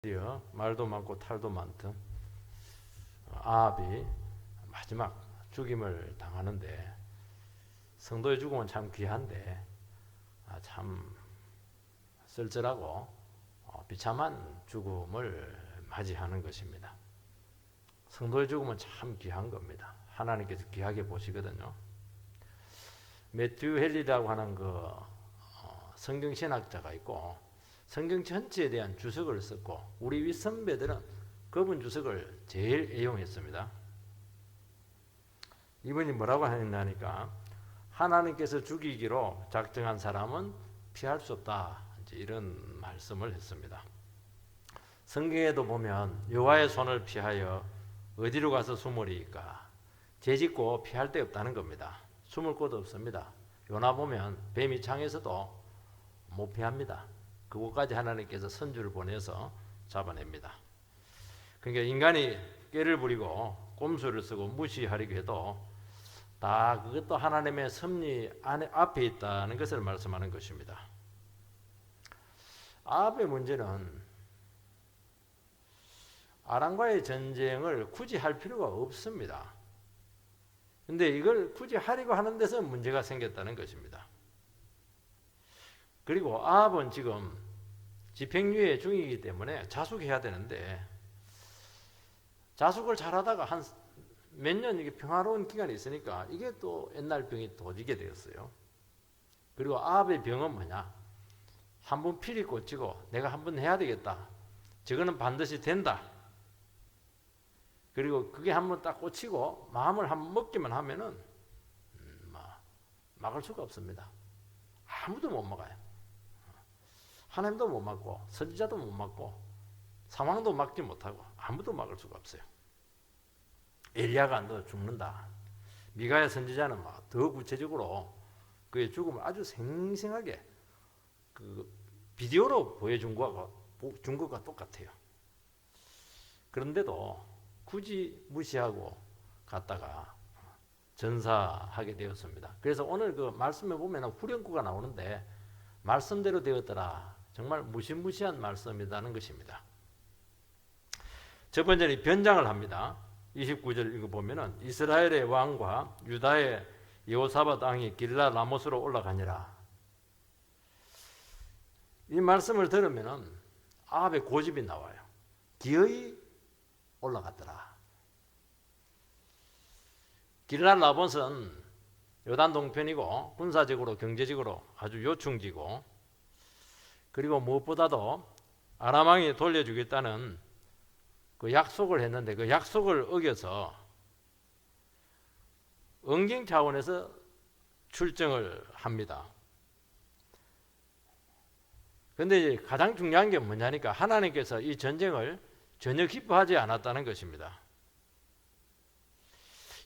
드디어 말도 많고 탈도 많던 아합이 마지막 죽임을 당하는데, 성도의 죽음은 참 귀한데 참 쓸쓸하고 비참한 죽음을 맞이하는 것입니다. 성도의 죽음은 참 귀한 겁니다. 하나님께서 귀하게 보시거든요. 매튜 헨리라고 하는 성경신학자가 있고, 성경 전체에 대한 주석을 썼고, 우리 윗선배들은 그분 주석을 제일 애용했습니다. 이분이 뭐라고 했냐니까, 하나님께서 죽이기로 작정한 사람은 피할 수 없다, 이런 말씀을 했습니다. 성경에도 보면 여호와의 손을 피하여 어디로 가서 숨으리까? 죄짓고 피할 데 없다는 겁니다. 숨을 곳 없습니다. 요나 보면 뱀이 창에서도 못 피합니다. 그곳까지 하나님께서 선주를 보내서 잡아냅니다. 그러니까 인간이 꾀를 부리고 꼼수를 쓰고 무시하려고 해도 다 그것도 하나님의 섭리 앞에 있다는 것을 말씀하는 것입니다. 아합의 문제는 아람과의 전쟁을 굳이 할 필요가 없습니다. 근데 이걸 굳이 하려고 하는 데서 문제가 생겼다는 것입니다. 그리고 아합은 지금 집행유예 중이기 때문에 자숙해야 되는데, 자숙을 잘하다가 한 몇 년 이게 평화로운 기간이 있으니까 이게 또 옛날 병이 도지게 되었어요. 그리고 아합의 병은 뭐냐? 한번 필이 꽂히고 내가 한번 해야 되겠다, 저거는 반드시 된다, 그리고 그게 한번 딱 꽂히고 마음을 한번 먹기만 하면은 막을 수가 없습니다. 아무도 못 막아요. 하나님도 못 막고 선지자도 못 막고 상황도 막지 못하고 아무도 막을 수가 없어요. 엘리야가 너 죽는다. 미가야 선지자는 더 구체적으로 그의 죽음을 아주 생생하게 비디오로 보여준 것과 똑같아요. 그런데도 굳이 무시하고 갔다가 전사하게 되었습니다. 그래서 오늘 그 말씀에 보면 후렴구가 나오는데, 말씀대로 되었더라. 정말 무시무시한 말씀이라는 것입니다. 첫 번째는 변장을 합니다. 29절 읽어보면 이스라엘의 왕과 유다의 여호사밧 왕이 길라 라못으로 올라가니라. 이 말씀을 들으면 아합의 고집이 나와요. 기어이 올라갔더라. 길라 라못은 요단 동편이고 군사적으로 경제적으로 아주 요충지고, 그리고 무엇보다도 아람 왕이 돌려주겠다는 그 약속을 했는데 그 약속을 어겨서 언경 차원에서 출정을 합니다. 그런데 가장 중요한 게 뭐냐니까, 하나님께서 이 전쟁을 전혀 기뻐하지 않았다는 것입니다.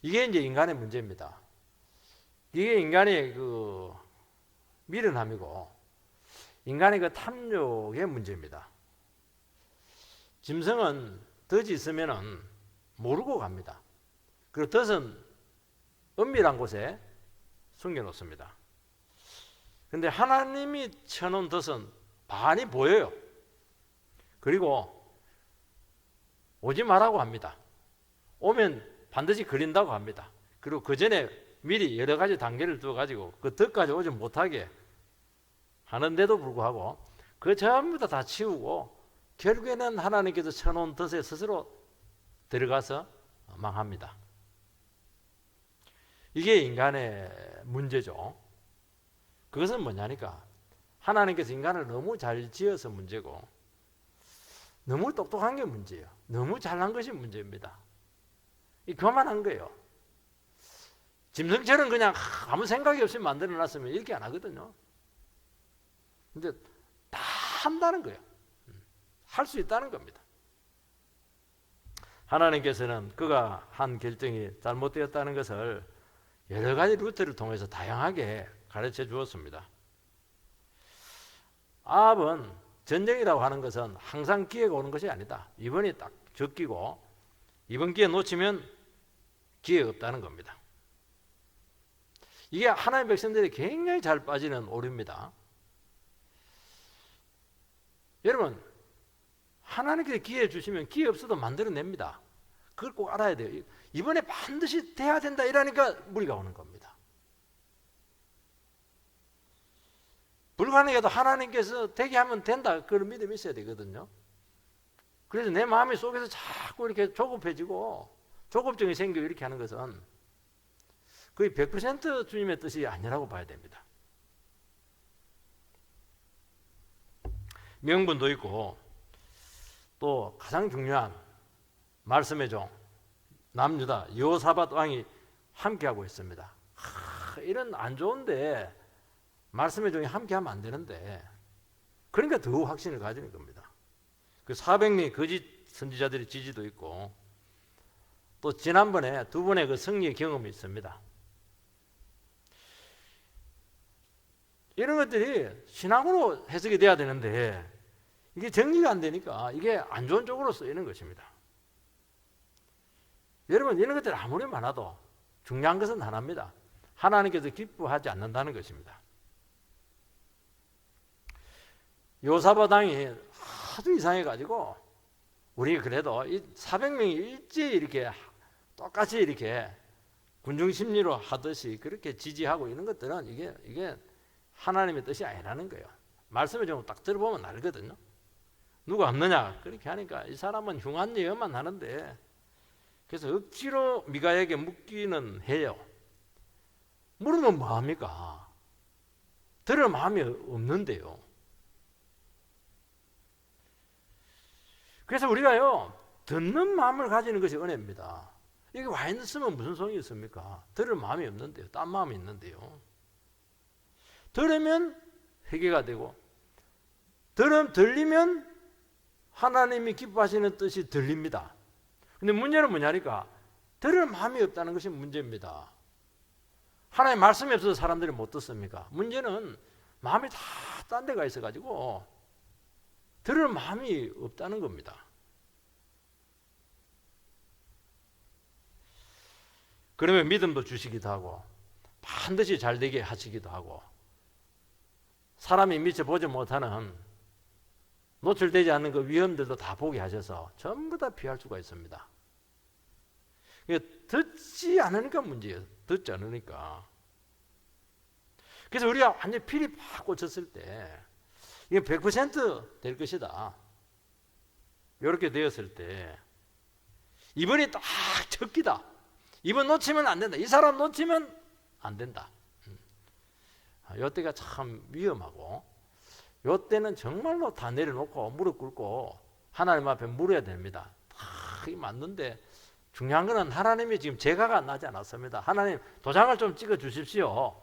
이게 이제 인간의 문제입니다. 이게 인간의 그 미련함이고 인간의 그 탐욕의 문제입니다. 짐승은 덫이 있으면은 모르고 갑니다. 그리고 덫은 은밀한 곳에 숨겨놓습니다. 그런데 하나님이 쳐놓은 덫은 반이 보여요. 그리고 오지 말라고 합니다. 오면 반드시 걸린다고 합니다. 그리고 그 전에 미리 여러 가지 단계를 두어가지고 그 덫까지 오지 못하게 하는데도 불구하고 그 전부 다 치우고 결국에는 하나님께서 쳐놓은 덫에 스스로 들어가서 망합니다. 이게 인간의 문제죠. 그것은 뭐냐니까, 하나님께서 인간을 너무 잘 지어서 문제고 너무 똑똑한 게 문제예요. 너무 잘난 것이 문제입니다. 교만한 거예요. 짐승처럼 그냥 아무 생각이 없이 만들어놨으면 이렇게 안 하거든요. 근데 다 한다는 거예요. 할 수 있다는 겁니다. 하나님께서는 그가 한 결정이 잘못되었다는 것을 여러 가지 루트를 통해서 다양하게 가르쳐 주었습니다. 아합은 전쟁이라고 하는 것은 항상 기회가 오는 것이 아니다. 이번이 딱 적기고 이번 기회 놓치면 기회가 없다는 겁니다. 이게 하나님의 백성들이 굉장히 잘 빠지는 오류입니다. 여러분, 하나님께서 기회 주시면 기회 없어도 만들어냅니다. 그걸 꼭 알아야 돼요. 이번에 반드시 돼야 된다 이러니까 무리가 오는 겁니다. 불가능해도 하나님께서 되게 하면 된다, 그런 믿음이 있어야 되거든요. 그래서 내 마음이 속에서 자꾸 이렇게 조급해지고 조급증이 생기고 이렇게 하는 것은 거의 100% 주님의 뜻이 아니라고 봐야 됩니다. 명분도 있고 또 가장 중요한 말씀의 종 남유다 여호사밧 왕이 함께하고 있습니다. 이런 안 좋은데 말씀의 종이 함께하면 안 되는데, 그러니까 더 확신을 가지는 겁니다. 그 400명의 거짓 선지자들의 지지도 있고 또 지난번에 두 번의 그 승리의 경험이 있습니다. 이런 것들이 신앙으로 해석이 돼야 되는데 이게 정리가 안 되니까 이게 안 좋은 쪽으로 쓰이는 것입니다. 여러분, 이런 것들이 아무리 많아도 중요한 것은 하나입니다. 하나님께서 기뻐하지 않는다는 것입니다. 여호사밧 왕이 하도 이상해가지고 우리 그래도 400명이 일제히 이렇게 똑같이 이렇게 군중심리로 하듯이 그렇게 지지하고 이런 것들은 이게 하나님의 뜻이 아니라는 거예요. 말씀을 좀 딱 들어보면 알거든요. 누가 없느냐 그렇게 하니까 이 사람은 흉한 예언만 하는데, 그래서 억지로 미가에게 묻기는 해요. 물으면 뭐합니까? 들을 마음이 없는데요. 그래서 우리가요, 듣는 마음을 가지는 것이 은혜입니다. 이게 와 있으면 무슨 소용이 있습니까? 들을 마음이 없는데요. 딴 마음이 있는데요. 들으면 회개가 되고, 들리면 하나님이 기뻐하시는 뜻이 들립니다. 근데 문제는 뭐냐니까, 들을 마음이 없다는 것이 문제입니다. 하나님의 말씀이 없어서 사람들이 못 듣습니까? 문제는 마음이 다 딴 데가 있어가지고 들을 마음이 없다는 겁니다. 그러면 믿음도 주시기도 하고 반드시 잘 되게 하시기도 하고, 사람이 미처 보지 못하는 노출되지 않는 그 위험들도 다 보게 하셔서 전부 다 피할 수가 있습니다. 듣지 않으니까 문제예요. 듣지 않으니까. 그래서 우리가 완전히 필이 팍 꽂혔을 때 이게 100% 될 것이다, 이렇게 되었을 때 이번이 딱 적기다, 이번 놓치면 안 된다, 이 사람 놓치면 안 된다, 이때가 참 위험하고, 이때는 정말로 다 내려놓고 무릎 꿇고 하나님 앞에 물어야 됩니다. 다 맞는데 중요한 것은 하나님이 지금 제가가 나지 않았습니다. 하나님 도장을 좀 찍어 주십시오.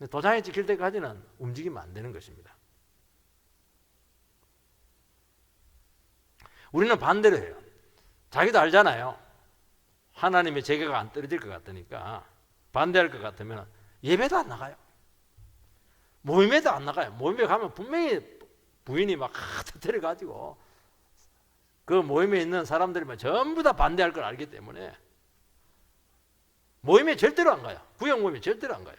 도장이 찍힐 때까지는 움직이면 안 되는 것입니다. 우리는 반대로 해요. 자기도 알잖아요. 하나님의 제가가 안 떨어질 것 같으니까, 반대할 것 같으면 예배도 안 나가요. 모임에도 안 나가요. 모임에 가면 분명히 부인이 막 터뜨려가지고 그 모임에 있는 사람들이면 전부 다 반대할 걸 알기 때문에 모임에 절대로 안 가요. 구역 모임에 절대로 안 가요.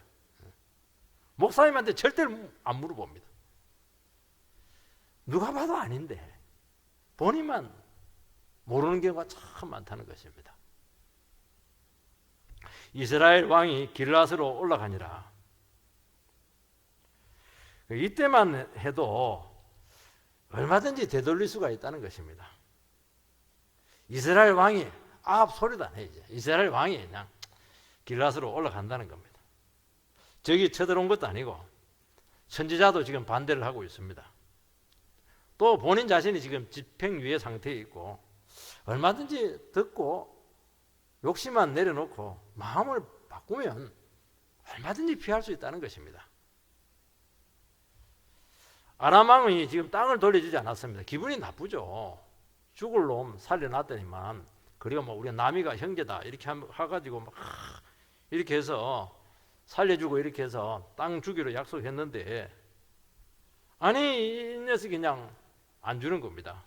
목사님한테 절대로 안 물어봅니다. 누가 봐도 아닌데 본인만 모르는 경우가 참 많다는 것입니다. 이스라엘 왕이 길라스로 올라가니라. 이때만 해도 얼마든지 되돌릴 수가 있다는 것입니다. 이스라엘 왕이 소리도 안 해. 이제 이스라엘 왕이 그냥 길라스로 올라간다는 겁니다. 적이 쳐들어온 것도 아니고 선지자도 지금 반대를 하고 있습니다. 또 본인 자신이 지금 집행유예 상태에 있고 얼마든지 듣고 욕심만 내려놓고 마음을 바꾸면 얼마든지 피할 수 있다는 것입니다. 아람 왕이 지금 땅을 돌려주지 않았습니다. 기분이 나쁘죠. 죽을 놈 살려놨더니만, 그리고 뭐 우리가 남이가 형제다 이렇게 해가지고 막 이렇게 해서 살려주고 이렇게 해서 땅 주기로 약속했는데, 아니 이 녀석이 그냥 안 주는 겁니다.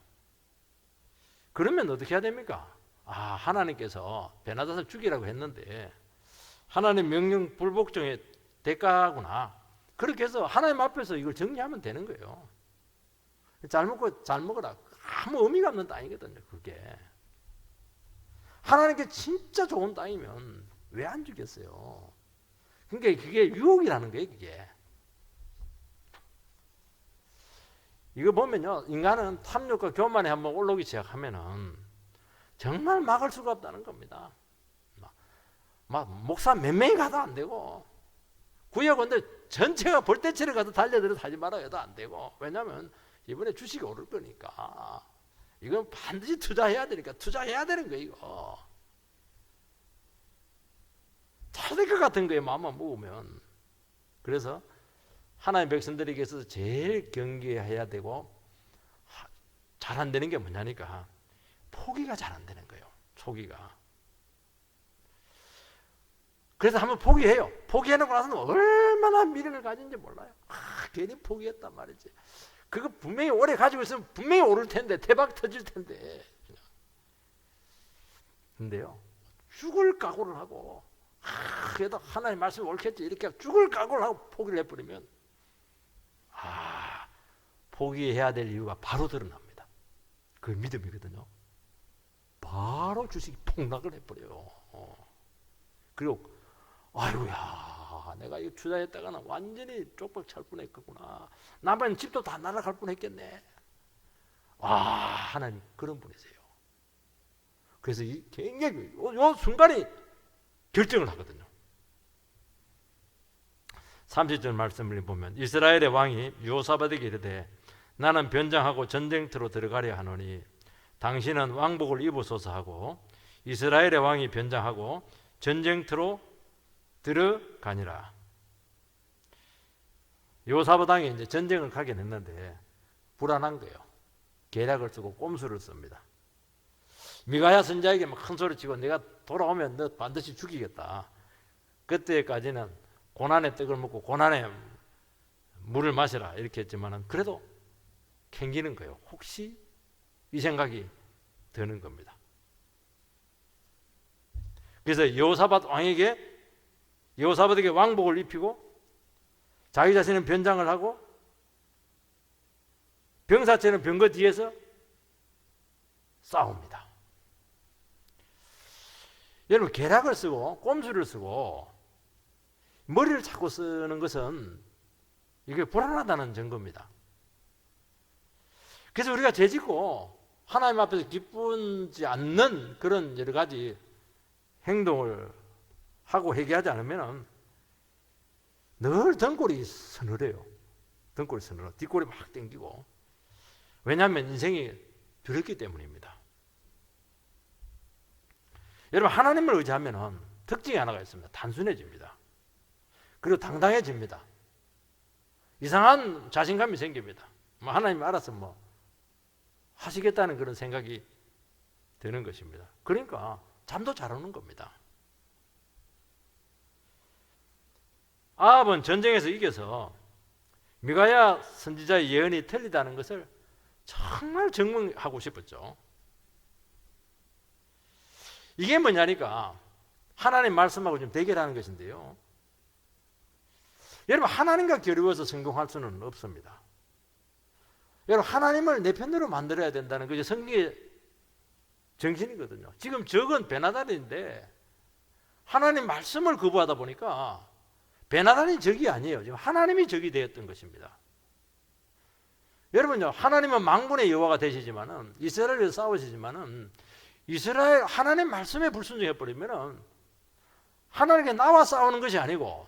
그러면 어떻게 해야 됩니까? 하나님께서 베나닷을 죽이라고 했는데 하나님 명령 불복종의 대가구나. 그렇게 해서 하나님 앞에서 이걸 정리하면 되는 거예요. 잘 먹고 잘 먹어라. 아무 의미가 없는 땅이거든요. 그게 하나님께 진짜 좋은 땅이면 왜 안 주겠어요? 그러니까 그게 유혹이라는 거예요. 그게 이거 보면요, 인간은 탐욕과 교만에 한번 올라오기 시작하면은 정말 막을 수가 없다는 겁니다. 막 목사 몇 명이 가도 안 되고, 구약원들 전체가 볼때치를 가도 달려들어서 하지 말아야 해도 안 되고, 왜냐하면 이번에 주식이 오를 거니까 이건 반드시 투자해야 되니까 투자해야 되는 거예요. 이거 잘 될 것 같은 거예요, 마음만 먹으면. 그래서 하나님의 백성들에게서 제일 경계해야 되고 잘 안 되는 게 뭐냐니까 포기가 잘 안 되는 거예요. 포기가. 그래서 한번 포기해요. 포기해놓고 나서는 얼마나 미련을 가진지 몰라요. 괜히 포기했단 말이지. 그거 분명히 오래 가지고 있으면 분명히 오를 텐데, 대박 터질 텐데. 근데요, 죽을 각오를 하고 그래도 하나님 말씀이 옳겠지 이렇게 죽을 각오를 하고 포기를 해버리면 포기해야 될 이유가 바로 드러납니다. 그 믿음이거든요. 바로 주식이 폭락을 해버려요. 그리고 아이고야, 내가 이거 투자했다가는 완전히 쪽박 찰 뻔했겠구나. 남은 집도 다 날아갈 뻔했겠네. 하나님 그런 분이세요. 그래서 굉장히 요 순간이 결정을 하거든요. 30절 말씀을 보면 이스라엘의 왕이 여호사밧에게 이르되 나는 변장하고 전쟁터로 들어가려 하노니 당신은 왕복을 입으소서 하고 이스라엘의 왕이 변장하고 전쟁터로 들어가니라. 여호사밧 왕이 이제 전쟁을 가긴 했는데 불안한 거예요. 계략을 쓰고 꼼수를 씁니다. 미가야 선지자에게 막 큰 소리 치고 내가 돌아오면 너 반드시 죽이겠다. 그때까지는 고난의 떡을 먹고 고난의 물을 마시라 이렇게 했지만은 그래도 캥기는 거예요. 혹시 이 생각이 드는 겁니다. 그래서 여호사밧에게 왕복을 입히고 자기 자신은 변장을 하고 병사체는 병거 뒤에서 싸웁니다. 여러분, 계략을 쓰고 꼼수를 쓰고 머리를 자꾸 쓰는 것은 이게 불안하다는 증거입니다. 그래서 우리가 죄짓고 하나님 앞에서 기쁘지 않는 그런 여러 가지 행동을 하고 회개하지 않으면 늘 등골이 서늘해요. 등골이 서늘해. 뒷골이 막 땡기고. 왜냐하면 인생이 두렵기 때문입니다. 여러분, 하나님을 의지하면 특징이 하나가 있습니다. 단순해집니다. 그리고 당당해집니다. 이상한 자신감이 생깁니다. 하나님이 알아서 하시겠다는 그런 생각이 드는 것입니다. 그러니까 잠도 잘 오는 겁니다. 아합은 전쟁에서 이겨서 미가야 선지자의 예언이 틀리다는 것을 정말 증명하고 싶었죠. 이게 뭐냐니까 하나님 말씀하고 좀 대결하는 것인데요. 여러분, 하나님과 겨루어서 성공할 수는 없습니다. 여러분, 하나님을 내 편으로 만들어야 된다는 것이 성경의 정신이거든요. 지금 적은 베나단인데 하나님 말씀을 거부하다 보니까 베나단이 적이 아니에요. 지금 하나님이 적이 되었던 것입니다. 여러분요, 하나님은 만군의 여호와가 되시지만은 이스라엘을 싸우시지만은 이스라엘 하나님 말씀에 불순종해 버리면은 하나님께 나와 싸우는 것이 아니고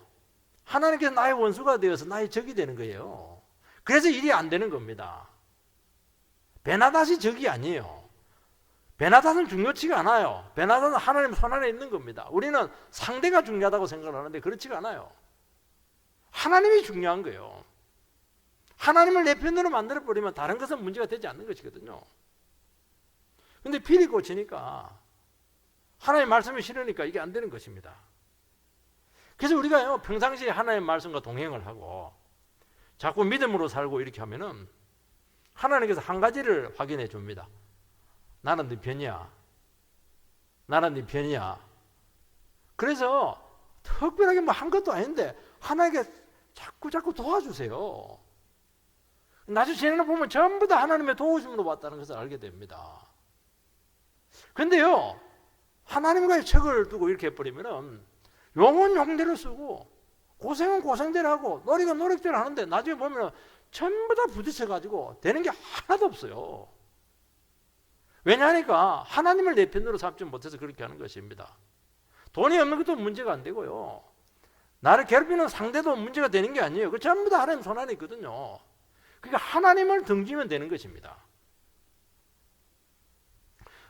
하나님께서 나의 원수가 되어서 나의 적이 되는 거예요. 그래서 일이 안 되는 겁니다. 베나닷이 적이 아니에요. 베나닷은 중요치가 않아요. 베나닷은 하나님 손 안에 있는 겁니다. 우리는 상대가 중요하다고 생각하는데 그렇지가 않아요. 하나님이 중요한 거예요. 하나님을 내 편으로 만들어버리면 다른 것은 문제가 되지 않는 것이거든요. 근데 필이 꽂히니까 하나님의 말씀이 싫으니까 이게 안 되는 것입니다. 그래서 우리가 평상시에 하나님의 말씀과 동행을 하고 자꾸 믿음으로 살고 이렇게 하면은 하나님께서 한 가지를 확인해 줍니다. 나는 네 편이야. 나는 네 편이야. 그래서 특별하게 한 것도 아닌데 하나님께 자꾸 도와주세요. 나중에 진행을 보면 전부 다 하나님의 도우심으로 왔다는 것을 알게 됩니다. 그런데요, 하나님과의 척을 두고 이렇게 해버리면은 용은 용대로 쓰고 고생은 고생대로 하고 노력은 노력대로 하는데 나중에 보면 전부 다 부딪혀가지고 되는 게 하나도 없어요. 왜냐하니까 하나님을 내 편으로 삼지 못해서 그렇게 하는 것입니다. 돈이 없는 것도 문제가 안 되고요, 나를 괴롭히는 상대도 문제가 되는 게 아니에요. 그 전부 다 하나님 손 안에 있거든요. 그러니까 하나님을 등지면 되는 것입니다.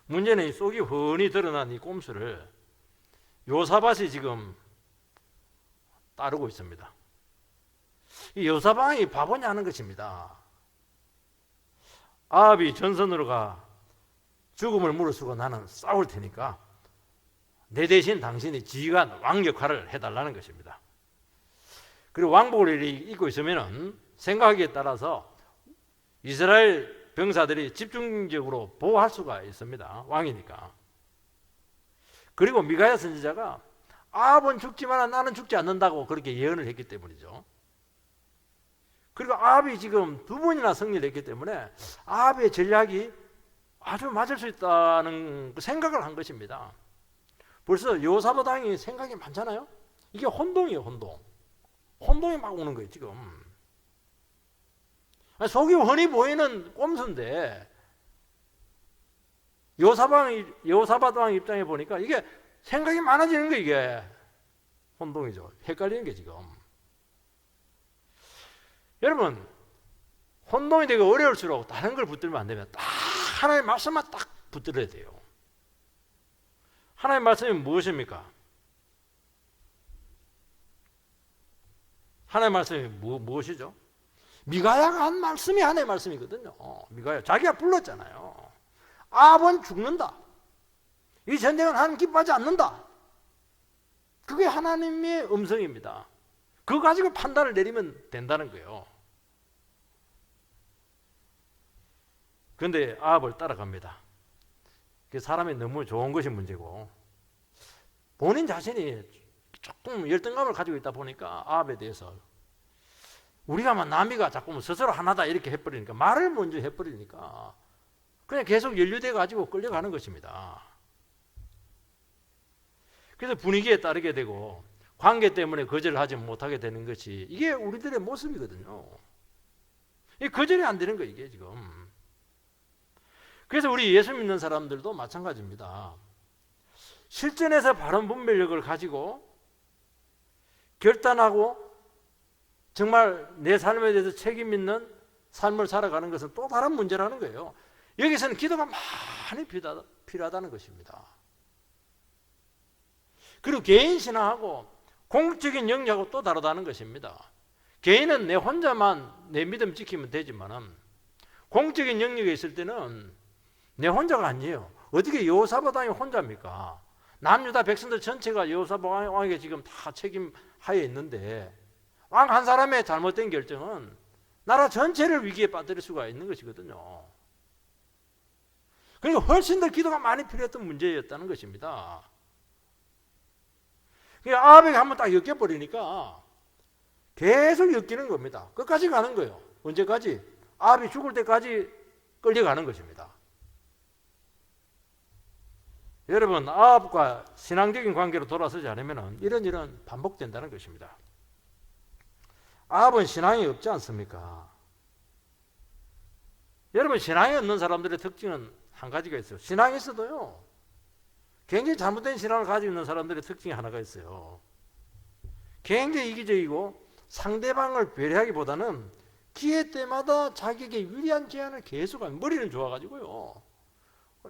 문제는 이 속이 훤히 드러난 이 꼼수를 요사밧이 지금 따르고 있습니다. 이 요사밧이 바보냐는 것입니다. 아합이 전선으로 가 죽음을 무릅쓰고 나는 싸울 테니까 내 대신 당신이 지휘관 왕 역할을 해달라는 것입니다. 그리고 왕복을 입고 있으면 생각하기에 따라서 이스라엘 병사들이 집중적으로 보호할 수가 있습니다. 왕이니까. 그리고 미가야 선지자가 아합은 죽지만 나는 죽지 않는다고 그렇게 예언을 했기 때문이죠. 그리고 아합이 지금 2번이나 승리를 했기 때문에 아합의 전략이 아주 맞을 수 있다는 생각을 한 것입니다. 벌써 여호사밧 왕이 생각이 많잖아요. 이게 혼동이에요, 혼동. 혼동이 막 오는 거예요, 지금. 속이 훤히 보이는 꼼수인데 여호사밧 왕 입장에 보니까 이게 생각이 많아지는 거예요. 이게 혼동이죠. 헷갈리는 게 지금. 여러분, 혼동이 되고 어려울수록 다른 걸 붙들면 안 되면 딱 하나님의 말씀만 딱 붙들어야 돼요. 하나님의 말씀이 무엇입니까? 하나님의 말씀이 무엇이죠? 미가야가 한 말씀이 하나님의 말씀이거든요. 미가야 자기가 불렀잖아요. 아합은 죽는다. 이 전쟁은 하나님 기뻐하지 않는다. 그게 하나님의 음성입니다. 그거 가지고 판단을 내리면 된다는 거예요. 그런데 아합을 따라갑니다. 사람이 너무 좋은 것이 문제고 본인 자신이 조금 열등감을 가지고 있다 보니까 아합에 대해서 우리가 남이가 자꾸 스스로 하나다 이렇게 해버리니까 말을 먼저 해버리니까 그냥 계속 연루돼 가지고 끌려가는 것입니다. 그래서 분위기에 따르게 되고 관계 때문에 거절을 하지 못하게 되는 것이 이게 우리들의 모습이거든요. 이게 거절이 안 되는 거예요, 이게 지금. 그래서 우리 예수 믿는 사람들도 마찬가지입니다. 실전에서 바른 분별력을 가지고 결단하고 정말 내 삶에 대해서 책임 있는 삶을 살아가는 것은 또 다른 문제라는 거예요. 여기서는 기도가 많이 필요하다는 것입니다. 그리고 개인 신앙하고 공적인 영역하고 또 다르다는 것입니다. 개인은 내 혼자만 내 믿음 지키면 되지만 공적인 영역에 있을 때는 내 혼자가 아니에요. 어떻게 여호사밧 왕이 혼자입니까? 남유다 백성들 전체가 여호사밧 왕에게 지금 다 책임하에 있는데 왕 한 사람의 잘못된 결정은 나라 전체를 위기에 빠뜨릴 수가 있는 것이거든요. 그러니까 훨씬 더 기도가 많이 필요했던 문제였다는 것입니다. 그러니까 아합에게 한번 딱 엮여버리니까 계속 엮이는 겁니다. 끝까지 가는 거예요. 언제까지? 아합이 죽을 때까지 끌려가는 것입니다. 여러분, 아합과 신앙적인 관계로 돌아서지 않으면 이런 일은 반복된다는 것입니다. 아합은 신앙이 없지 않습니까? 여러분, 신앙이 없는 사람들의 특징은 한 가지가 있어요. 신앙이 있어도요, 굉장히 잘못된 신앙을 가지고 있는 사람들의 특징이 하나가 있어요. 굉장히 이기적이고 상대방을 배려하기보다는 기회 때마다 자기에게 유리한 제안을 계속하는, 머리는 좋아가지고요,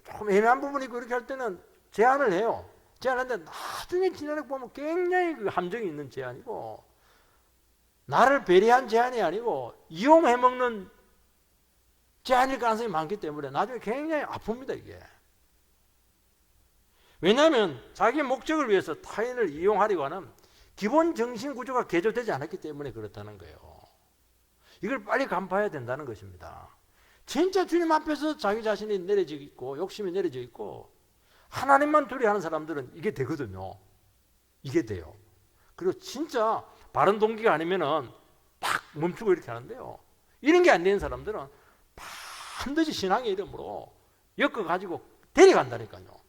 조금 애매한 부분이 있고 이렇게 할 때는 제안을 해요. 제안하는데 나중에 지나고 보면 굉장히 그 함정이 있는 제안이고, 나를 배려한 제안이 아니고 이용해먹는 제한일 가능성이 많기 때문에 나중에 굉장히 아픕니다, 이게. 왜냐하면 자기 목적을 위해서 타인을 이용하려고 하는 기본 정신 구조가 개조되지 않았기 때문에 그렇다는 거예요. 이걸 빨리 간파해야 된다는 것입니다. 진짜 주님 앞에서 자기 자신이 내려져 있고 욕심이 내려져 있고 하나님만 두려워하는 사람들은 이게 되거든요. 이게 돼요. 그리고 진짜 바른 동기가 아니면은 딱 멈추고 이렇게 하는데요, 이런 게 안 되는 사람들은 반드시 신앙의 이름으로 엮어가지고 데려간다니까요.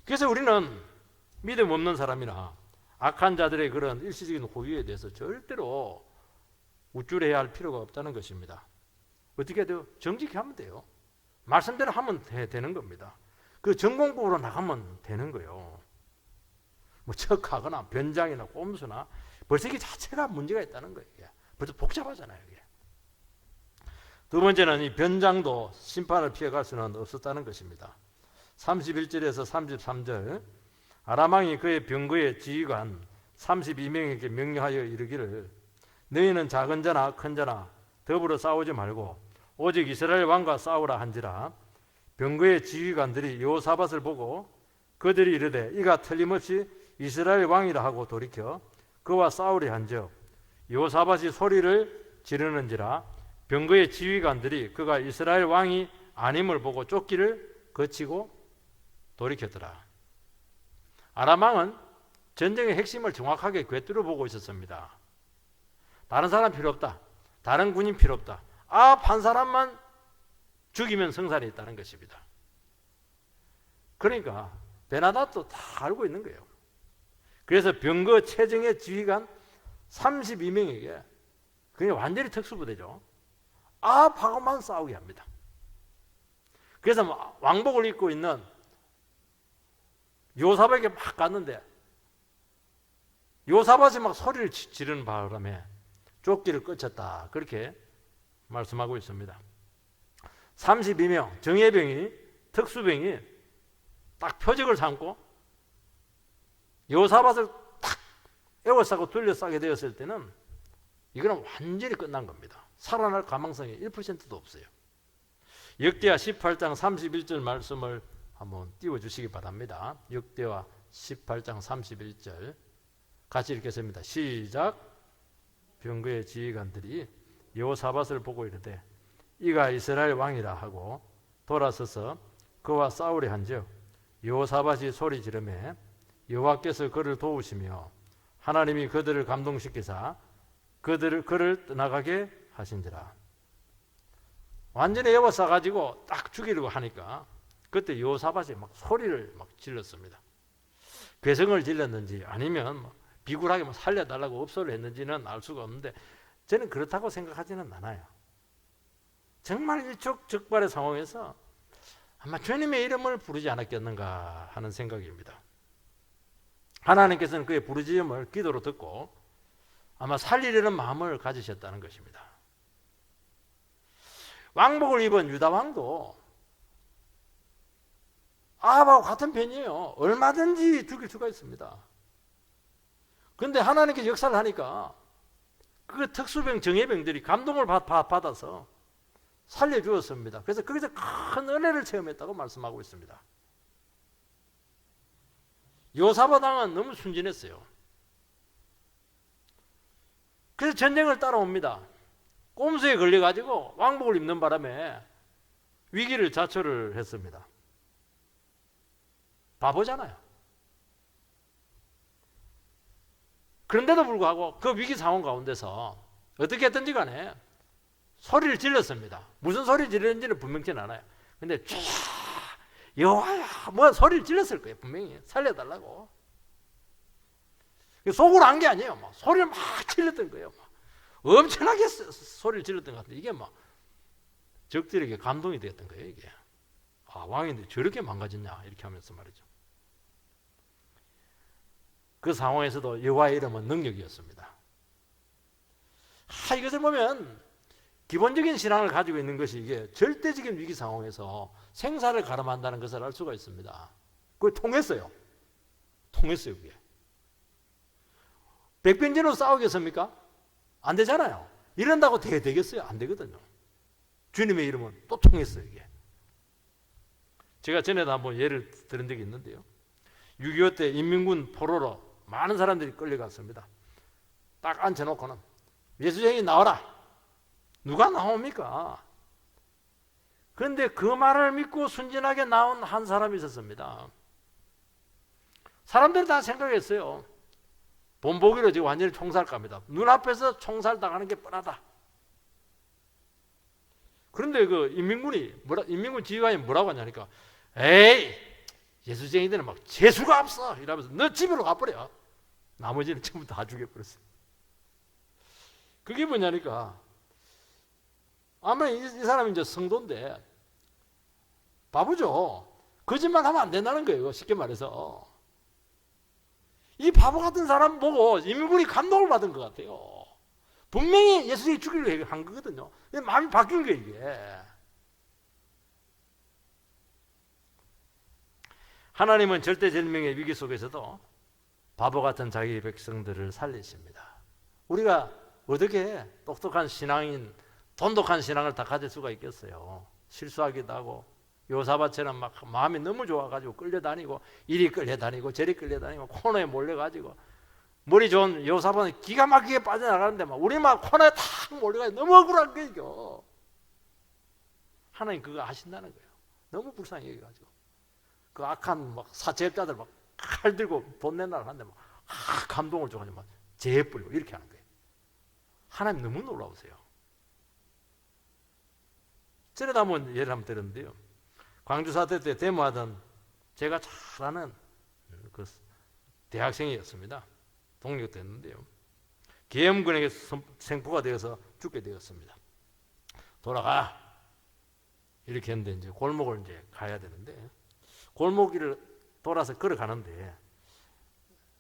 그래서 우리는 믿음 없는 사람이나 악한 자들의 그런 일시적인 호의에 대해서 절대로 우쭐해야 할 필요가 없다는 것입니다. 어떻게 돼요? 정직히 하면 돼요. 말씀대로 하면 되는 겁니다. 그 전공법으로 나가면 되는 거예요. 뭐 척하거나 변장이나 꼼수나 벌써 이게 자체가 문제가 있다는 거예요. 벌써 복잡하잖아요. 이게. 두 번째는 이 변장도 심판을 피해갈 수는 없었다는 것입니다. 31절에서 33절 아람 왕이 그의 병거의 지휘관 32명에게 명령하여 이르기를 너희는 작은 자나 큰 자나 더불어 싸우지 말고 오직 이스라엘 왕과 싸우라 한지라. 병거의 지휘관들이 여호사밧을 보고 그들이 이르되 이가 틀림없이 이스라엘 왕이라 하고 돌이켜 그와 싸우려 한즉 여호사밧이 소리를 지르는지라. 병거의 지휘관들이 그가 이스라엘 왕이 아님을 보고 쫓기를 거치고 돌이켰더라. 아람 왕은 전쟁의 핵심을 정확하게 꿰뚫어 보고 있었습니다. 다른 사람 필요 없다. 다른 군인 필요 없다. 한 사람만 죽이면 성산이 있다는 것입니다. 그러니까 베나닷도 다 알고 있는 거예요. 그래서 병거 체정의 지휘관 32명에게 그게 완전히 특수부대죠. 하고만 싸우게 합니다. 그래서 왕복을 입고 있는 요사밧에게 막 갔는데 요사밧이 막 소리를 지르는 바람에 쫓기를 거쳤다. 그렇게 말씀하고 있습니다. 32명 정예병이 특수병이 딱 표적을 삼고 요사밧을 탁 에워싸고 둘러싸게 되었을 때는 이거는 완전히 끝난 겁니다. 살아날 가망성이 1%도 없어요. 역대하 18장 31절 말씀을 한번 띄워주시기 바랍니다. 역대하 18장 31절 같이 읽겠습니다. 시작. 병거의 지휘관들이 여호사밧을 보고 이르되 이가 이스라엘 왕이라 하고 돌아서서 그와 싸우려 한즉 여호사밧이 소리 지르매 여호와께서 그를 도우시며 하나님이 그들을 감동시키사 그를 떠나가게 하신지라. 완전히 에워싸 가지고 딱 죽이려고 하니까 그때 여호사밧이 막 소리를 막 질렀습니다. 괴성을 질렀는지 아니면 비굴하게 살려달라고 업소를 했는지는 알 수가 없는데 저는 그렇다고 생각하지는 않아요. 정말 일촉즉발의 상황에서 아마 주님의 이름을 부르지 않았겠는가 하는 생각입니다. 하나님께서는 그의 부르짖음을 기도로 듣고 아마 살리려는 마음을 가지셨다는 것입니다. 왕복을 입은 유다 왕도 아합하고 같은 편이에요. 얼마든지 죽일 수가 있습니다. 그런데 하나님께서 역사를 하니까 그 특수병 정예병들이 감동을 받아서 살려주었습니다. 그래서 거기서 큰 은혜를 체험했다고 말씀하고 있습니다. 여호사밧 왕은 너무 순진했어요. 그래서 전쟁을 따라옵니다. 꼼수에 걸려가지고 왕복을 입는 바람에 위기를 자초를 했습니다. 바보잖아요. 그런데도 불구하고 그 위기 상황 가운데서 어떻게 했든지 간에 소리를 질렀습니다. 무슨 소리를 질렀는지는 분명치는 않아요. 근데 여호와야 뭐 소리를 질렀을 거예요. 분명히 살려달라고. 속으로 한 게 아니에요. 막 소리를 막 질렀던 거예요. 막 엄청나게 소리를 질렀던 것 같은데 이게 막 적들에게 감동이 되었던 거예요. 이게 왕인데 저렇게 망가졌냐 이렇게 하면서 말이죠. 그 상황에서도 여호와의 이름은 능력이었습니다. 이것을 보면 기본적인 신앙을 가지고 있는 것이 이게 절대적인 위기 상황에서 생사를 가름한다는 것을 알 수가 있습니다. 그게 통했어요. 그게. 백병전으로 싸우겠습니까? 안 되잖아요. 이런다고 되겠어요? 안 되거든요. 주님의 이름은 또 통했어요. 이게. 제가 전에도 한번 예를 들은 적이 있는데요. 6.25 때 인민군 포로로 많은 사람들이 끌려갔습니다. 딱 앉혀놓고는 예수쟁이 나와라. 누가 나옵니까? 그런데 그 말을 믿고 순진하게 나온 한 사람이 있었습니다. 사람들이 다 생각했어요. 본보기로 지금 완전히 총살갑니다. 눈앞에서 총살당하는 게 뻔하다. 그런데 그 인민군 지휘관이 뭐라고 하냐니까, 에이, 예수쟁이들은 막 재수가 없어 이러면서 너 집으로 가버려. 나머지는 전부 다 죽여버렸어요. 그게 뭐냐니까, 아마 이 사람이 이제 성도인데 바보죠. 거짓말 하면 안 된다는 거예요. 쉽게 말해서. 이 바보 같은 사람 보고 인민군이 감동을 받은 것 같아요. 분명히 예수님이 죽이려고 한 거거든요. 마음이 바뀐 거예요, 이게. 하나님은 절대절명의 위기 속에서도 바보 같은 자기 백성들을 살리십니다. 우리가 어떻게 똑똑한 신앙인, 돈독한 신앙을 다 가질 수가 있겠어요? 실수하기도 하고, 요사바처럼 막 마음이 너무 좋아가지고 끌려다니고, 이리 끌려다니고 저리 끌려다니고 코너에 몰려가지고, 머리 좋은 요사바는 기가 막히게 빠져나가는데 막 우리 막 코너에 탁 몰려가지고 너무 억울한 거예요. 하나님 그거 아신다는 거예요. 너무 불쌍히 여겨가지고 그 악한 막 사채업자들 막 칼 들고 돈 내놔라 하는데 막 감동을 줘가지고 막 재에 뿌리고 이렇게 하는 거예요. 하나님 너무 놀라우세요. 저러다 한번 예를 한번 들었는데요. 광주 사태 때 데모하던 제가 잘 아는 그 대학생이었습니다. 독립됐는데요. 계엄군에게 생포가 되어서 죽게 되었습니다. 돌아가 이렇게 했는데 이제 골목을 이제 가야 되는데 골목길을 돌아서 걸어가는데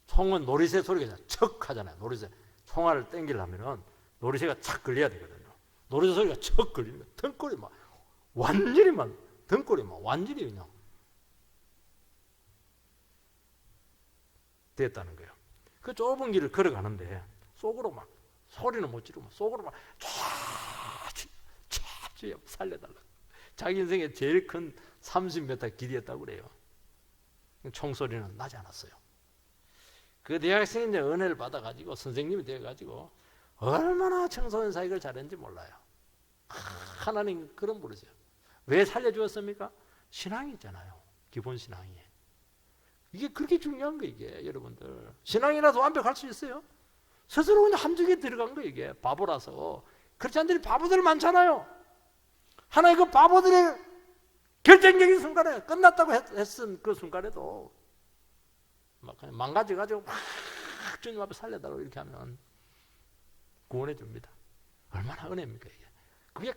총은 노리새 소리가 척 하잖아요. 노리새 총알을 땡기려면은 노리새가 착 걸려야 되거든요. 노리새 소리가 척 걸리면 등골이 막 완전히 막 등골이 막 완전히 그냥 됐다는 거예요. 그 좁은 길을 걸어가는데 속으로 막 소리는 못 지르고 속으로 막 쫙 살려달라고. 자기 인생에 제일 큰 30m 길이었다고 그래요. 총소리는 나지 않았어요. 그 대학생이 이제 은혜를 받아가지고 선생님이 되어가지고 얼마나 청소년 사역을 잘했는지 몰라요. 하나님 그런 부르세요. 왜 살려주었습니까? 신앙이 있잖아요. 기본 신앙이. 이게 그렇게 중요한 거예요, 이게 여러분들. 신앙이라도 완벽할 수 있어요? 스스로 그냥 함정에 들어간 거예요, 이게. 바보라서. 크리스찬들이 바보들 많잖아요. 하나님 그 바보들의 결정적인 순간에 끝났다고 했은 그 순간에도 막 그냥 망가져가지고 막 주님 앞에 살려달라고 이렇게 하면 구원해 줍니다. 얼마나 은혜입니까, 이게. 그게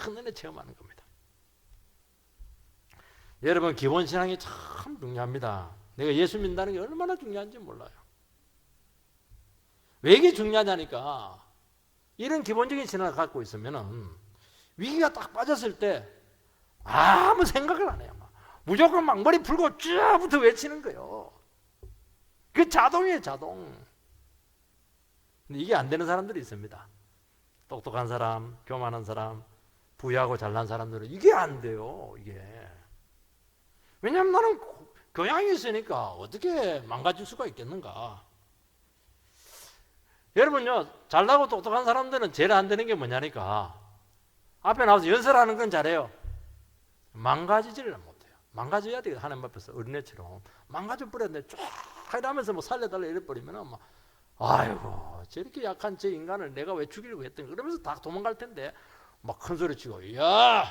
큰 은혜 체험하는 겁니다. 여러분, 기본 신앙이 참 중요합니다. 내가 예수 믿는다는 게 얼마나 중요한지 몰라요. 왜 이게 중요하냐니까, 이런 기본적인 신앙을 갖고 있으면은 위기가 딱 빠졌을 때 아무 생각을 안 해요. 무조건 막 머리 풀고 쫙부터 외치는 거예요. 그 자동이에요, 자동. 근데 이게 안 되는 사람들이 있습니다. 똑똑한 사람, 교만한 사람, 부유하고 잘난 사람들은 이게 안 돼요, 이게. 왜냐하면 나는 교양이 있으니까 어떻게 망가질 수가 있겠는가. 여러분요, 잘나고 똑똑한 사람들은 제일 안 되는 게 뭐냐니까, 앞에 나와서 연설하는 건 잘해요. 망가지지를 못해요. 망가져야 돼요. 하나님 앞에서 어린애처럼 망가져 버렸는데 쫙 이러면서 뭐 살려달라 이래버리면 막 아이고 저렇게 약한 저 인간을 내가 왜 죽이려고 했던 그러면서 다 도망갈 텐데 막 큰 소리 치고 야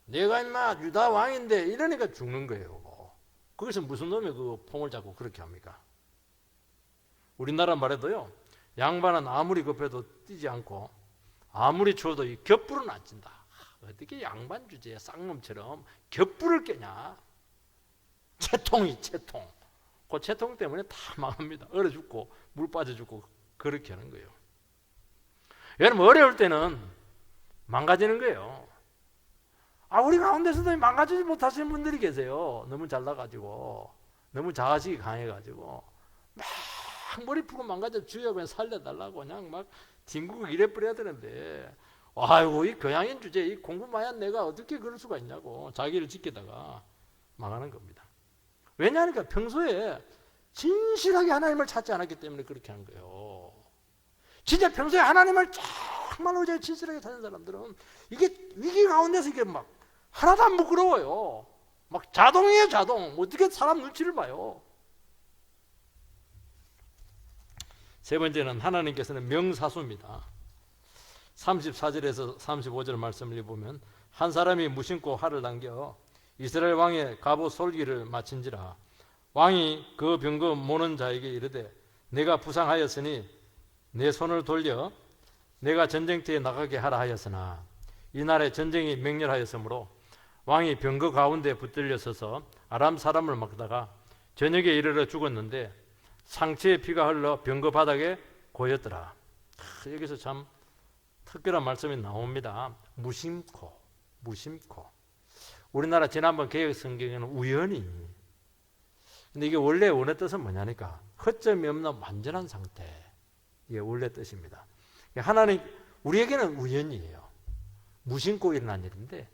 내가 임마 유다 왕인데 이러니까 죽는 거예요. 거기서 무슨 놈이 그 폼을 잡고 그렇게 합니까? 우리나라 말에도요, 양반은 아무리 급해도 뛰지 않고 아무리 추워도 이 겹불은 안 찐다. 어떻게 양반 주제에 쌍놈처럼 겹불을 깨냐? 채통이 채통. 그 채통 때문에 다 망합니다. 얼어 죽고 물 빠져 죽고 그렇게 하는 거예요. 여러분, 어려울 때는 망가지는 거예요. 우리 가운데서도 망가지지 못하시는 분들이 계세요. 너무 잘나가지고 너무 자아식이 강해가지고 막 머리 풀고 망가져 주여 그냥 살려달라고 그냥 막 뒹구고 이래 버려야 되는데, 아이고 이 교양인 주제에 이 공부만한 내가 어떻게 그럴 수가 있냐고 자기를 지키다가 망하는 겁니다. 왜냐하니까 평소에 진실하게 하나님을 찾지 않았기 때문에 그렇게 하는 거예요. 진짜 평소에 하나님을 정말로 진실하게 찾는 사람들은 이게 위기 가운데서 이게 막 하나도 안 부끄러워요. 막 자동이에요, 자동. 어떻게 사람 눈치를 봐요. 세 번째는 하나님께서는 명사수입니다. 34절에서 35절 말씀을 보면 한 사람이 무심코 화를 당겨 이스라엘 왕의 갑옷 솔기를 마친지라. 왕이 그 병거 모는 자에게 이르되 내가 부상하였으니 내 손을 돌려 내가 전쟁터에 나가게 하라 하였으나 이날에 전쟁이 맹렬하였으므로 왕이 병거 가운데 붙들려 서서 아람 사람을 막다가 저녁에 이르러 죽었는데 상체에 피가 흘러 병거 바닥에 고였더라. 여기서 참 특별한 말씀이 나옵니다. 무심코. 우리나라 지난번 개혁 성경에는 우연히. 근데 이게 원래 원의 뜻은 뭐냐니까 허점이 없는 완전한 상태. 이게 원래 뜻입니다. 하나님 우리에게는 우연이에요. 무심코 일어난 일인데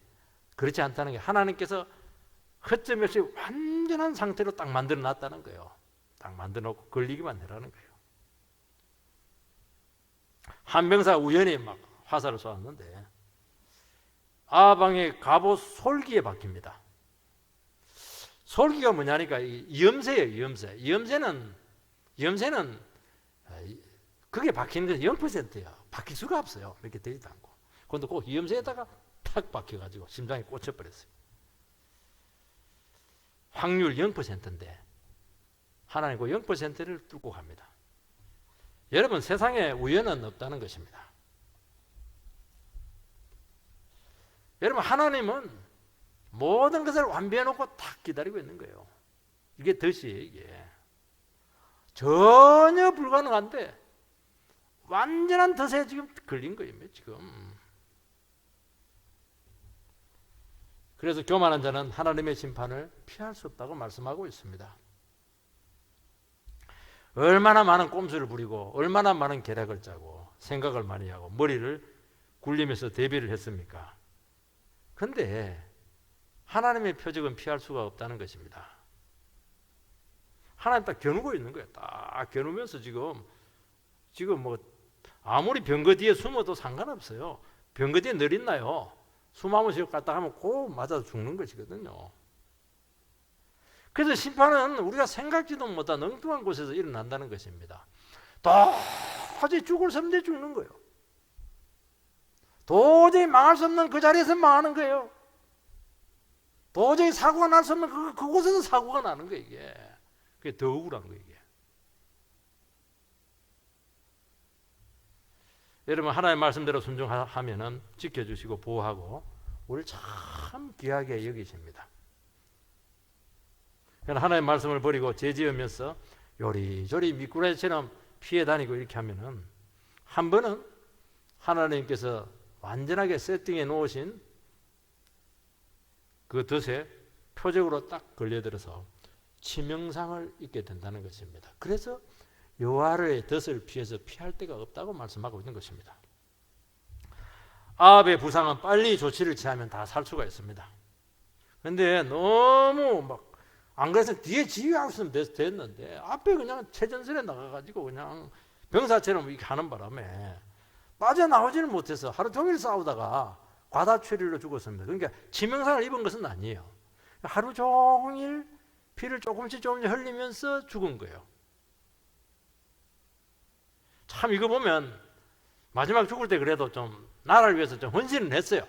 그렇지 않다는 게 하나님께서 허점이 없이 완전한 상태로 딱 만들어 놨다는 거예요. 딱 만들어 놓고 걸리기만 해라는 거예요. 한 병사가 우연히 막 화살을 쏘았는데 아방의 갑옷 솔기에 박힙니다. 솔기가 뭐냐니까 염세예요. 염세는 그게 박히는 건 0%예요. 박힐 수가 없어요. 이렇게 되지도 않고. 그런데 그 염세에다가 탁 박혀가지고 심장에 꽂혀버렸어요. 확률 0%인데 하나님 그 0%를 뚫고 갑니다. 여러분 세상에 우연은 없다는 것입니다. 여러분 하나님은 모든 것을 완비해 놓고 딱 기다리고 있는 거예요. 이게 덫이에요. 이게 전혀 불가능한데 완전한 덫에 지금 걸린 거예요. 지금. 그래서 교만한 자는 하나님의 심판을 피할 수 없다고 말씀하고 있습니다. 얼마나 많은 꼼수를 부리고 얼마나 많은 계략을 짜고 생각을 많이 하고 머리를 굴리면서 대비를 했습니까? 그런데 하나님의 표적은 피할 수가 없다는 것입니다. 하나님 딱 겨누고 있는 거예요. 딱 겨누면서 지금 뭐 아무리 병거 뒤에 숨어도 상관없어요. 병거 뒤에 늘 있나요? 숨 한 번씩 갔다 하면 꼭 맞아서 죽는 것이거든요. 그래서 심판은 우리가 생각지도 못한 엉뚱한 곳에서 일어난다는 것입니다. 도저히 죽을 수 없는데 죽는 거예요. 도저히 망할 수 없는 그 자리에서 망하는 거예요. 도저히 사고가 날 수 없는 그곳에서 사고가 나는 거예요. 이게. 그게 더 억울한 거예요. 이게. 여러분 하나님의 말씀대로 순종하면은 지켜주시고 보호하고 우리를 참 귀하게 여기십니다. 하나님의 말씀을 버리고 죄지으면서 요리조리 미꾸라지처럼 피해 다니고 이렇게 하면은 한 번은 하나님께서 완전하게 세팅해 놓으신 그 덫에 표적으로 딱 걸려들어서 치명상을 입게 된다는 것입니다. 그래서 여호와의 덫을 피해서 피할 데가 없다고 말씀하고 있는 것입니다. 아합의 부상은 빨리 조치를 취하면 다 살 수가 있습니다. 그런데 너무 막 안 그래서 뒤에 지휘하고 있으면 됐는데 앞에 그냥 최전선에 나가가지고 그냥 병사처럼 이렇게 하는 바람에 빠져나오지를 못해서 하루 종일 싸우다가 과다출혈로 죽었습니다. 그러니까 치명상을 입은 것은 아니에요. 하루 종일 피를 조금씩 흘리면서 죽은 거예요. 참 이거 보면 마지막 죽을 때 그래도 좀 나라를 위해서 좀 헌신을 했어요.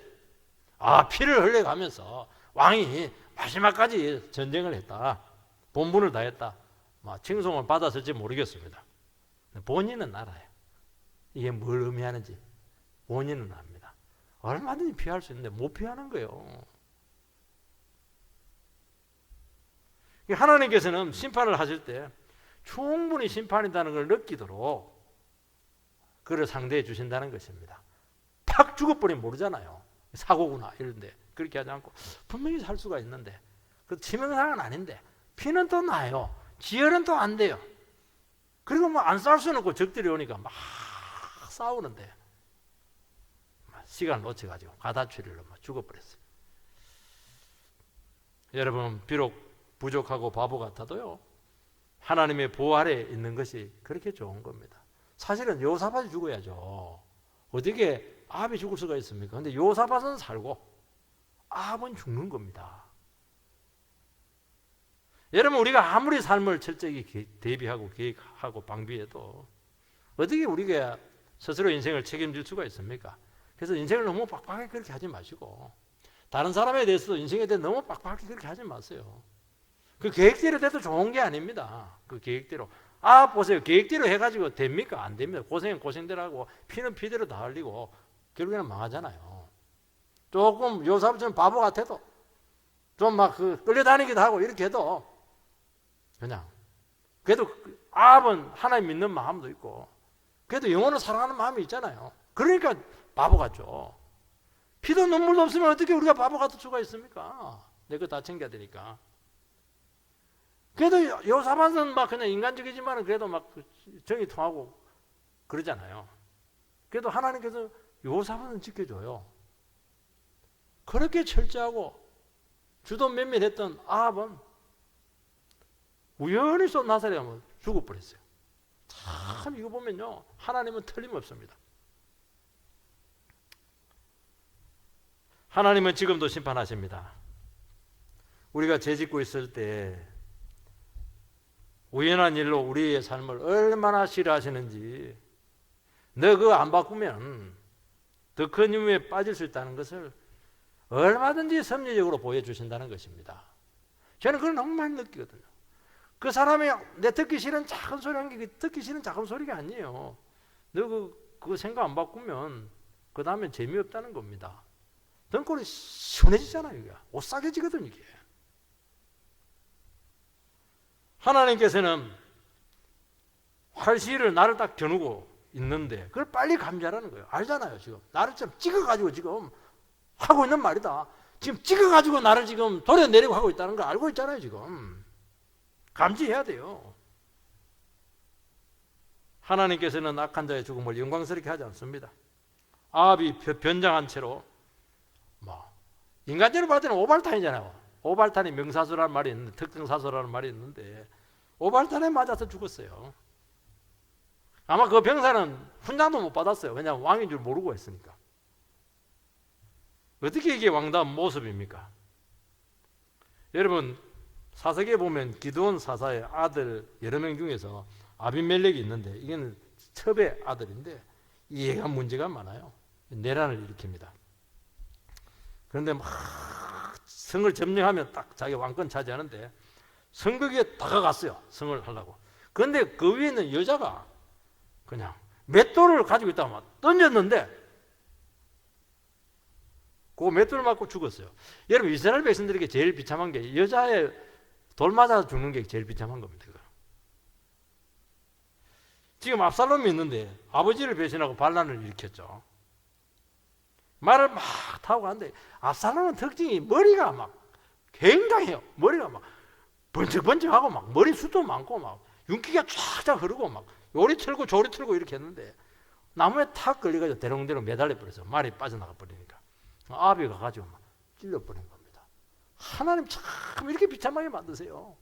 피를 흘려가면서 왕이 마지막까지 전쟁을 했다. 본분을 다했다. 칭송을 받았을지 모르겠습니다. 본인은 알아요. 이게 뭘 의미하는지 본인은 압니다. 얼마든지 피할 수 있는데 못 피하는 거예요. 하나님께서는 심판을 하실 때 충분히 심판이라는 걸 느끼도록 그를 상대해 주신다는 것입니다. 팍 죽어버리면 모르잖아요. 사고구나 이런데 그렇게 하지 않고 분명히 살 수가 있는데 그 치명상은 아닌데 피는 또 나요. 지혈은 또 안 돼요. 그리고 뭐 안 싸울 수는 없고 적들이 오니까 막 싸우는데 시간을 놓쳐가지고 과다출혈로 죽어버렸어요. 여러분 비록 부족하고 바보 같아도요 하나님의 보호 아래에 있는 것이 그렇게 좋은 겁니다. 사실은 여호사밧이 죽어야죠. 어떻게 아합이 죽을 수가 있습니까? 근데 여호사밧은 살고 아합은 죽는 겁니다. 여러분 우리가 아무리 삶을 철저히 대비하고 계획하고 방비해도 어떻게 우리가 스스로 인생을 책임질 수가 있습니까? 그래서 인생을 너무 빡빡하게 그렇게 하지 마시고 다른 사람에 대해서도 인생에 대해 너무 빡빡하게 그렇게 하지 마세요. 그 계획대로 돼도 좋은 게 아닙니다. 그 계획대로. 보세요. 계획대로 해가지고 됩니까? 안 됩니다. 고생은 고생대로 하고 피는 피대로 다 흘리고 결국에는 망하잖아요. 조금 요사람처럼 바보 같아도 좀 막 끌려다니기도 하고 이렇게 해도 그냥 그래도 아합은 하나님 믿는 마음도 있고 그래도 영혼을 사랑하는 마음이 있잖아요. 그러니까 바보 같죠. 피도 눈물도 없으면 어떻게 우리가 바보 같을 수가 있습니까? 내 거 다 챙겨야 되니까. 그래도 요사밭은 막 그냥 인간적이지만 그래도 막 정이 통하고 그러잖아요. 그래도 하나님께서 요사밭은 지켜줘요. 그렇게 철저하고 주도 면밀했던 아합은 우연히 쏜 나사렛 하면 죽어버렸어요. 참 이거 보면요 하나님은 틀림없습니다. 하나님은 지금도 심판하십니다. 우리가 죄짓고 있을 때 우연한 일로 우리의 삶을 얼마나 싫어하시는지 너 그거 안 바꾸면 더 큰 유무에 빠질 수 있다는 것을 얼마든지 섭리적으로 보여주신다는 것입니다. 저는 그걸 너무 많이 느끼거든요. 그 사람이 내 듣기 싫은 작은 소리 한 게 듣기 싫은 작은 소리가 아니에요. 너 그거 생각 안 바꾸면 그 다음엔 재미없다는 겁니다. 등골이 시원해지잖아요. 이게 옷 싸개지거든 이게. 하나님께서는 활시를 나를 딱 겨누고 있는데 그걸 빨리 감지하라는 거예요. 알잖아요. 지금 나를 좀 찍어가지고 지금 하고 있는 말이다. 지금 찍어가지고 나를 지금 도려내려고 하고 있다는 걸 알고 있잖아요. 지금 감지해야 돼요. 하나님께서는 악한 자의 죽음을 영광스럽게 하지 않습니다. 아합이 변장한 채로 인간적으로 봤을 때는 오발탄이잖아요. 오발탄이 명사수라는 말이 있는데 특정사수라는 말이 있는데 오발탄에 맞아서 죽었어요. 아마 그 병사는 훈장도 못 받았어요. 그냥 왕인 줄 모르고 했으니까. 어떻게 이게 왕다운 모습입니까? 여러분 사석에 보면 기드온 사사의 아들 여러 명 중에서 아비멜렉이 있는데 이게는 첩의 아들인데 얘가 문제가 많아요. 내란을 일으킵니다. 그런데 막 성을 점령하면 딱 자기 왕권 차지하는데 성벽에 다가갔어요. 성을 하려고. 그런데 그 위에 있는 여자가 그냥 맷돌을 가지고 있다가 막 던졌는데 그 맷돌을 맞고 죽었어요. 여러분 이스라엘 백성들에게 제일 비참한 게 여자의 돌 맞아서 죽는 게 제일 비참한 겁니다. 지금 압살롬이 있는데 아버지를 배신하고 반란을 일으켰죠. 말을 막 타고 가는데 압살롬은 특징이 머리가 막 굉장해요. 머리가 막 번쩍번쩍하고 막 머리 숱도 많고 막 윤기가 쫙쫙 흐르고 막 요리 틀고 조리 틀고 이렇게 했는데 나무에 탁 걸려가지고 대롱대롱 매달려 버렸어요. 말이 빠져나가 버리니까 아합이 가가지고 막 찔러버린 겁니다. 하나님 참 이렇게 비참하게 만드세요.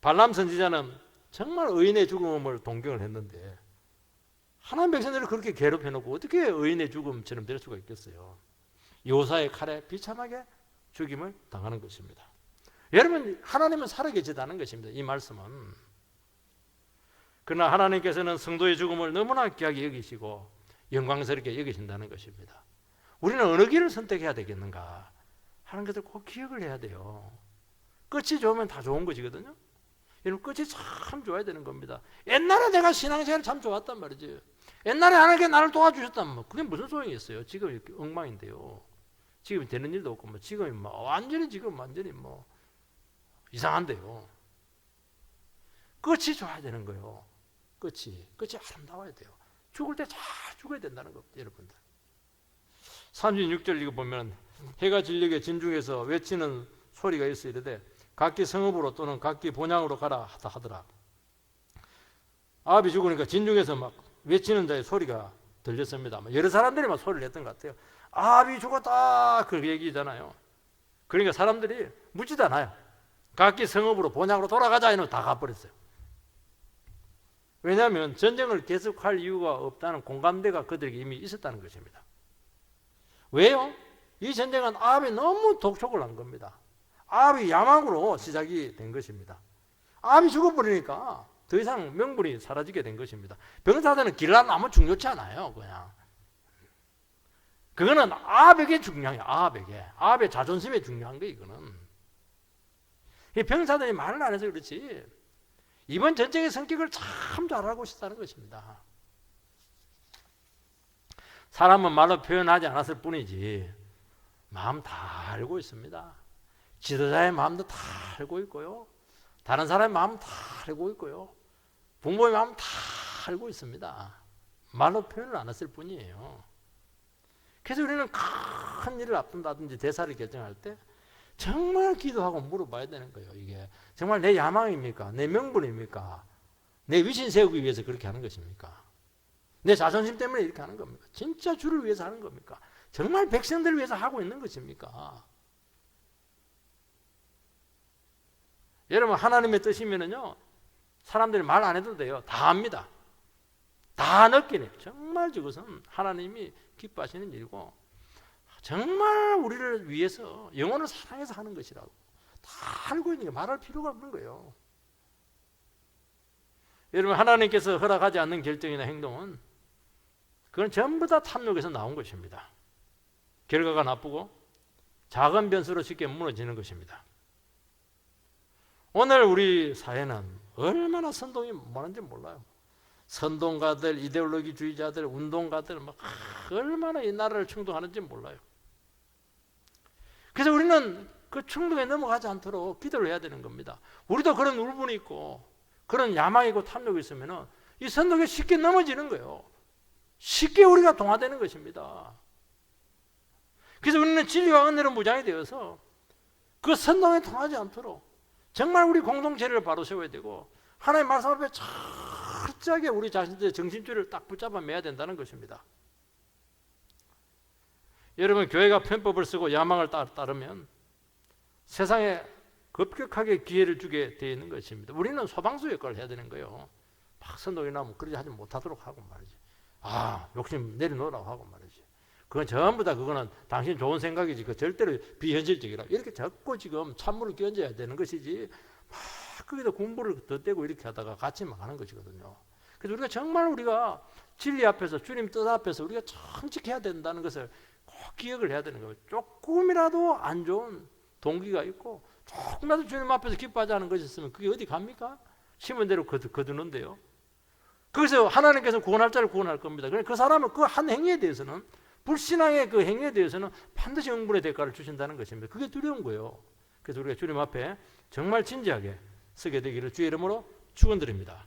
발람 선지자는 정말 의인의 죽음을 동경을 했는데 하나님 백성들을 그렇게 괴롭혀놓고 어떻게 의인의 죽음처럼 될 수가 있겠어요. 요사의 칼에 비참하게 죽임을 당하는 것입니다. 여러분 하나님은 살아계시다는 것입니다. 이 말씀은. 그러나 하나님께서는 성도의 죽음을 너무나 귀하게 여기시고 영광스럽게 여기신다는 것입니다. 우리는 어느 길을 선택해야 되겠는가 하는 것을 꼭 기억을 해야 돼요. 끝이 좋으면 다 좋은 것이거든요. 여러분 끝이 참 좋아야 되는 겁니다. 옛날에 내가 신앙생활 참 좋았단 말이지. 옛날에 하나님께 나를 도와주셨다면 그게 무슨 소용이 있어요. 지금 이렇게 엉망인데요. 지금 되는 일도 없고 지금이 완전히 이상한데요. 끝이 좋아야 되는 거예요. 끝이 아름다워야 돼요. 죽을 때 잘 죽어야 된다는 겁니다. 여러분들 36절 이거 보면 해가 진녘에 진중에서 외치는 소리가 있어 이르되 각기 성읍으로 또는 각기 본향으로 가라 하더라. 아합이 죽으니까 진중에서 막 외치는 자의 소리가 들렸습니다. 여러 사람들이 막 소리를 냈던 것 같아요. 아합이 죽었다 그 얘기잖아요. 그러니까 사람들이 묻지도 않아요. 각기 성읍으로 본향으로 돌아가자 이러면 다 가버렸어요. 왜냐하면 전쟁을 계속할 이유가 없다는 공감대가 그들에게 이미 있었다는 것입니다. 왜요? 이 전쟁은 아합이 너무 독촉을 한 겁니다. 아합이 야망으로 시작이 된 것입니다. 아합이 죽어버리니까 더 이상 명분이 사라지게 된 것입니다. 병사들은 길라나무 중요치 않아요. 그냥 그거는 아합에게 중요해요. 아합의 자존심에 중요한 거예요. 이거는. 이 병사들이 말을 안 해서 그렇지 이번 전쟁의 성격을 참 잘 알고 있다는 것입니다. 사람은 말로 표현하지 않았을 뿐이지 마음 다 알고 있습니다. 지도자의 마음도 다 알고 있고요. 다른 사람의 마음 다 알고 있고요. 부모의 마음 다 알고 있습니다. 말로 표현을 안 했을 뿐이에요. 그래서 우리는 큰 일을 앞둔다든지 대사를 결정할 때 정말 기도하고 물어봐야 되는 거예요. 이게 정말 내 야망입니까? 내 명분입니까? 내 위신 세우기 위해서 그렇게 하는 것입니까? 내 자존심 때문에 이렇게 하는 겁니까? 진짜 주를 위해서 하는 겁니까? 정말 백성들을 위해서 하고 있는 것입니까? 여러분 하나님의 뜻이면은요 사람들이 말 안 해도 돼요. 다 압니다. 다 느끼네요. 정말 저것은 하나님이 기뻐하시는 일이고 정말 우리를 위해서 영혼을 사랑해서 하는 것이라고 다 알고 있는 게 말할 필요가 없는 거예요. 여러분 하나님께서 허락하지 않는 결정이나 행동은 그건 전부 다 탐욕에서 나온 것입니다. 결과가 나쁘고 작은 변수로 쉽게 무너지는 것입니다. 오늘 우리 사회는 얼마나 선동이 많은지 몰라요. 선동가들, 이데올로기주의자들, 운동가들 막 얼마나 이 나라를 충동하는지 몰라요. 그래서 우리는 그 충동에 넘어가지 않도록 기도를 해야 되는 겁니다. 우리도 그런 울분이 있고 그런 야망이고 탐욕이 있으면 이 선동에 쉽게 넘어지는 거예요. 쉽게 우리가 동화되는 것입니다. 그래서 우리는 진리와 은혜로 무장이 되어서 그 선동에 통하지 않도록 정말 우리 공동체를 바로 세워야 되고 하나님의 말씀 앞에 철저하게 우리 자신들의 정신줄을 딱 붙잡아 매야 된다는 것입니다. 여러분 교회가 편법을 쓰고 야망을 따르면 세상에 급격하게 기회를 주게 되어 있는 것입니다. 우리는 소방수 역할을 해야 되는 거예요. 막 선동이 나면 그러지 하지 못하도록 하고 말이지. 욕심 내려놓으라고 하고 말이지. 그건 전부 다 그거는 당신 좋은 생각이지 그 절대로 비현실적이라 이렇게 자꾸 지금 찬물을 끼얹어야 되는 것이지 막 거기다 공부를 더 떼고 이렇게 하다가 같이 망하는 것이거든요. 그래서 우리가 진리 앞에서 주님 뜻 앞에서 우리가 정직해야 된다는 것을 꼭 기억을 해야 되는 거예요. 조금이라도 안 좋은 동기가 있고 조금이라도 주님 앞에서 기뻐하지 않은 것이 있으면 그게 어디 갑니까? 심은 대로 거두는데요. 거기서 하나님께서 구원할 자를 구원할 겁니다. 그러니까 그 사람은 그 한 행위에 대해서는 불신앙의 그 행위에 대해서는 반드시 응분의 대가를 주신다는 것입니다. 그게 두려운 거예요. 그래서 우리가 주님 앞에 정말 진지하게 서게 되기를 주의 이름으로 축원드립니다.